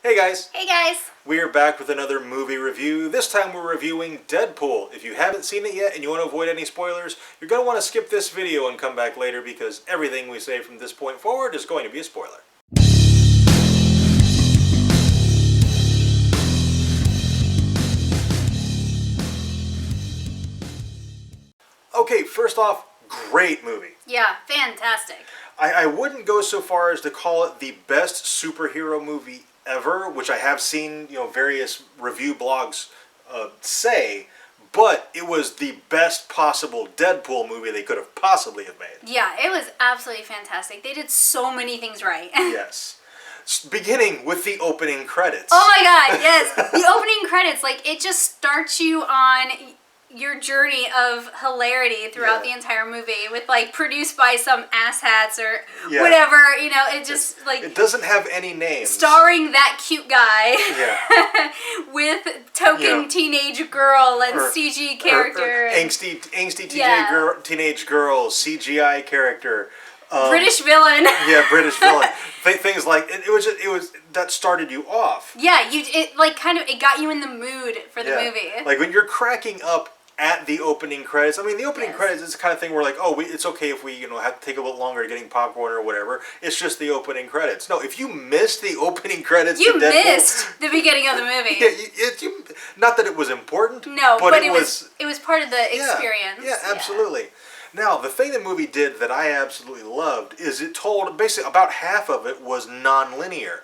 Hey guys! Hey guys! We are back with another movie review. This time we're reviewing Deadpool. If you haven't seen it yet and you want to avoid any spoilers, you're going to want to skip this video and come back later because everything we say from this point forward is going to be a spoiler. Okay, first off, great movie. Yeah, fantastic. I wouldn't go so far as to call it the best superhero movie ever, which I have seen, various review blogs say, but it was the best possible Deadpool movie they could have possibly have made. Yeah, it was absolutely fantastic. They did so many things right. Yes. Beginning with the opening credits. Oh my god, yes! The opening credits, it just starts you on your journey of hilarity throughout the entire movie with produced by some asshats or whatever, it just it doesn't have any names. Starring that cute guy. Yeah. With token teenage girl and CG character. Or angsty teenage girl, CGI character. British villain. Yeah, British villain. Things like it was that started you off. Yeah, it got you in the mood for the movie. Like when you're cracking up at the opening credits. I mean, the opening credits is the kind of thing where it's okay if we have to take a little longer getting popcorn or whatever. It's just the opening credits. No, if you missed the opening credits, you missed the beginning of the movie. Yeah, not that it was important. No, but it was part of the experience. Yeah, absolutely. Yeah. Now, the thing the movie did that I absolutely loved is it told basically about half of it was non-linear.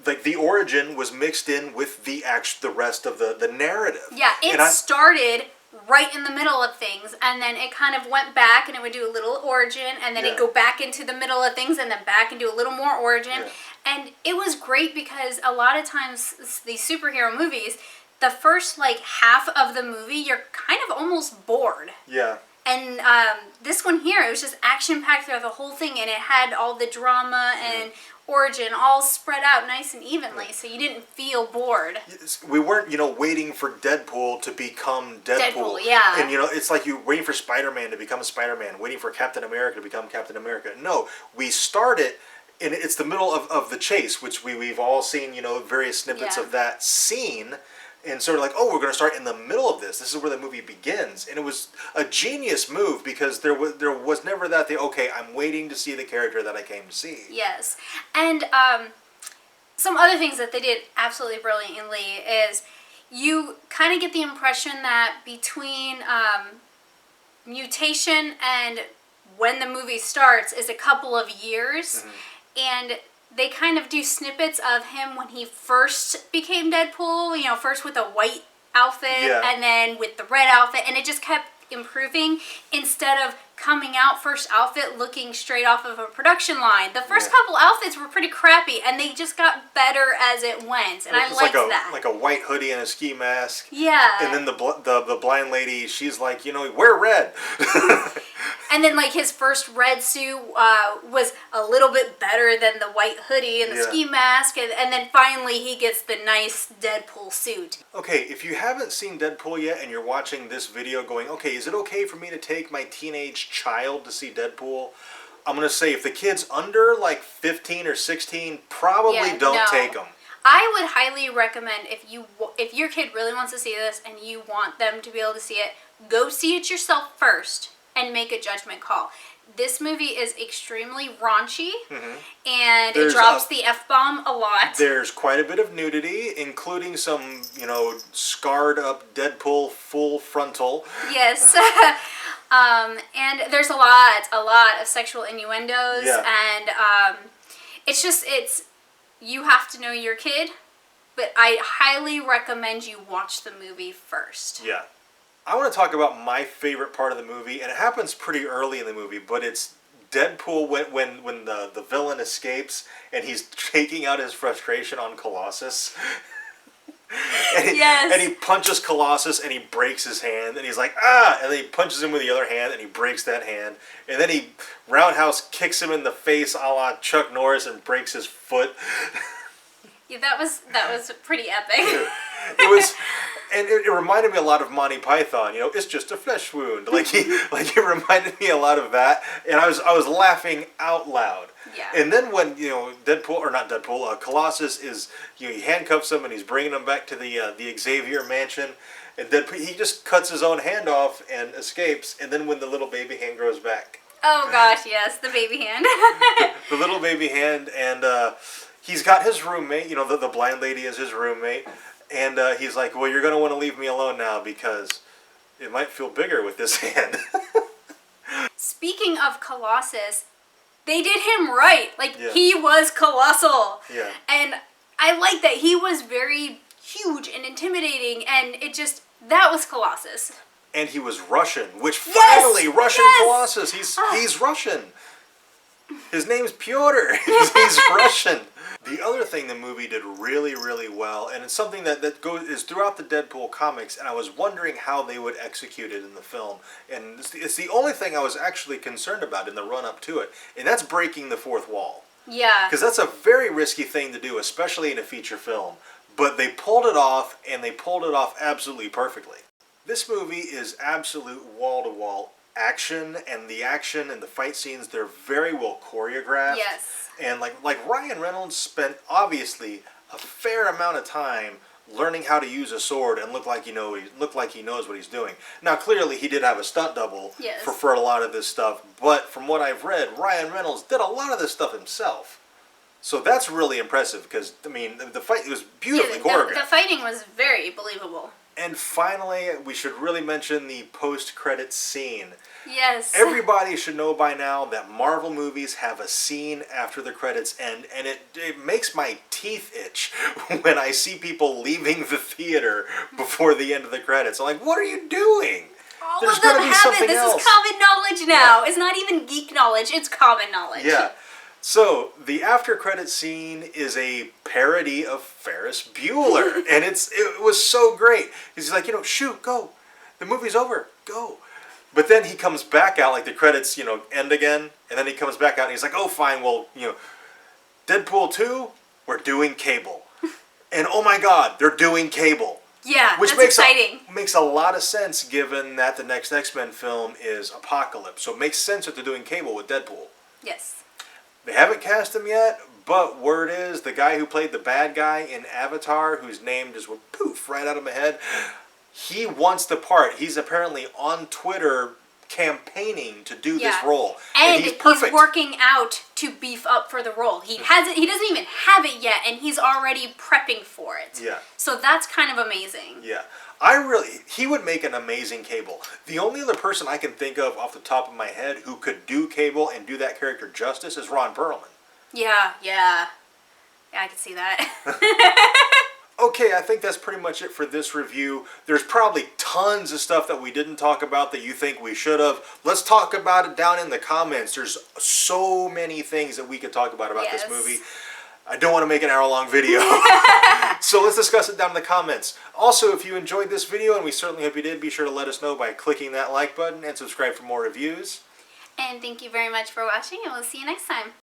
Like the origin was mixed in with the rest of the narrative. Yeah, it started right in the middle of things, and then it kind of went back, and it would do a little origin, and then it'd go back into the middle of things, and then back and do a little more origin. Yeah. And it was great because a lot of times these superhero movies, the first half of the movie, you're kind of almost bored. Yeah. And this one here, it was just action-packed throughout the whole thing, and it had all the drama and origin all spread out nice and evenly, so you didn't feel bored. We weren't, waiting for Deadpool to become Deadpool. Yeah. And, it's like you waiting for Spider-Man to become Spider-Man, waiting for Captain America to become Captain America. No, we start it, and it's the middle of the chase, which we've all seen, various snippets of that scene. And sort of we're going to start in the middle of this. This is where the movie begins. And it was a genius move because there was never that I'm waiting to see the character that I came to see. Yes. And some other things that they did absolutely brilliantly is you kind of get the impression that between mutation and when the movie starts is a couple of years. Mm-hmm. And they kind of do snippets of him when he first became Deadpool, first with a white outfit and then with the red outfit, and it just kept improving instead of coming out first outfit looking straight off of a production line. The first couple outfits were pretty crappy, and they just got better as it went, and I liked that. Like a white hoodie and a ski mask. Yeah. And then the blind lady, she's like, wear red. And then his first red suit was a little bit better than the white hoodie and the ski mask, and then finally he gets the nice Deadpool suit. Okay, if you haven't seen Deadpool yet and you're watching this video going, okay, is it okay for me to take my teenage child to see Deadpool? I'm going to say if the kid's under 15 or 16, probably don't take them. I would highly recommend if your kid really wants to see this and you want them to be able to see it, go see it yourself first and make a judgment call. This movie is extremely raunchy, and it drops the F-bomb a lot. There's quite a bit of nudity, including some, scarred up Deadpool full frontal. Yes. And there's a lot of sexual innuendos, and you have to know your kid, but I highly recommend you watch the movie first. Yeah. I want to talk about my favorite part of the movie, and it happens pretty early in the movie, but it's Deadpool when the villain escapes and he's taking out his frustration on Colossus. And he punches Colossus and he breaks his hand, and he's like, ah! And then he punches him with the other hand and he breaks that hand. And then he roundhouse kicks him in the face a la Chuck Norris and breaks his foot. Yeah, that was pretty epic. It was, And it reminded me a lot of Monty Python. You know, it's just a flesh wound. Like it reminded me a lot of that, and I was laughing out loud. Yeah. And then when Colossus is, he handcuffs him and he's bringing him back to the Xavier mansion, and Deadpool, he just cuts his own hand off and escapes. And then when the little baby hand grows back. Oh gosh, yes, the baby hand. The little baby hand, and he's got his roommate. You know, the blind lady is his roommate, and he's like, "Well, you're gonna want to leave me alone now because it might feel bigger with this hand." Speaking of Colossus, they did him right. Like, Yeah. he was colossal. Yeah. And I like that he was very huge and intimidating, and that was Colossus. And he was Russian, which Yes! finally, Russian Yes! Colossus. He's Russian. His name's Pyotr. He's Russian. The other thing the movie did really, really well, and it's something that is throughout the Deadpool comics, and I was wondering how they would execute it in the film. And it's the only thing I was actually concerned about in the run-up to it, and that's breaking the fourth wall. Yeah. Because that's a very risky thing to do, especially in a feature film. But they pulled it off, and they pulled it off absolutely perfectly. This movie is absolute wall-to-wall action, and the fight scenes, they're very well choreographed. Yes. And like Ryan Reynolds spent obviously a fair amount of time learning how to use a sword and look like he knows what he's doing. Now clearly he did have a stunt double Yes. for a lot of this stuff, but from what I've read, Ryan Reynolds did a lot of this stuff himself. So that's really impressive because the fight was beautifully choreographed. The fighting was very believable. And finally, we should really mention the post-credits scene. Yes. Everybody should know by now that Marvel movies have a scene after the credits end, and it makes my teeth itch when I see people leaving the theater before the end of the credits. I'm like, what are you doing? All There's of them gotta be have something it. This else. is common knowledge now. Yeah. It's not even geek knowledge. It's common knowledge. Yeah. So, the after-credit scene is a parody of Ferris Bueller, and it was so great. He's like, shoot, go. The movie's over. Go. But then he comes back out, like the credits, end again, and then he comes back out and he's like, oh, fine, well, Deadpool 2, we're doing Cable. And oh my God, they're doing Cable. Yeah, Which that's exciting. Makes a lot of sense given that the next X-Men film is Apocalypse. So it makes sense that they're doing Cable with Deadpool. Yes. They haven't cast him yet, but word is the guy who played the bad guy in Avatar, whose name just went poof right out of my head, he wants the part. He's apparently on Twitter campaigning to do this role. And he's perfect. He's working out to beef up for the role. He doesn't even have it yet, and he's already prepping for it. Yeah. So that's kind of amazing. Yeah. He would make an amazing Cable. The only other person I can think of off the top of my head who could do Cable and do that character justice is Ron Perlman. Yeah, I can see that. Okay, I think that's pretty much it for this review. There's probably tons of stuff that we didn't talk about that you think we should have. Let's talk about it down in the comments. There's so many things that we could talk about Yes. this movie. I don't want to make an hour-long video. So let's discuss it down in the comments. Also, if you enjoyed this video, and we certainly hope you did, be sure to let us know by clicking that like button and subscribe for more reviews. And thank you very much for watching, and we'll see you next time.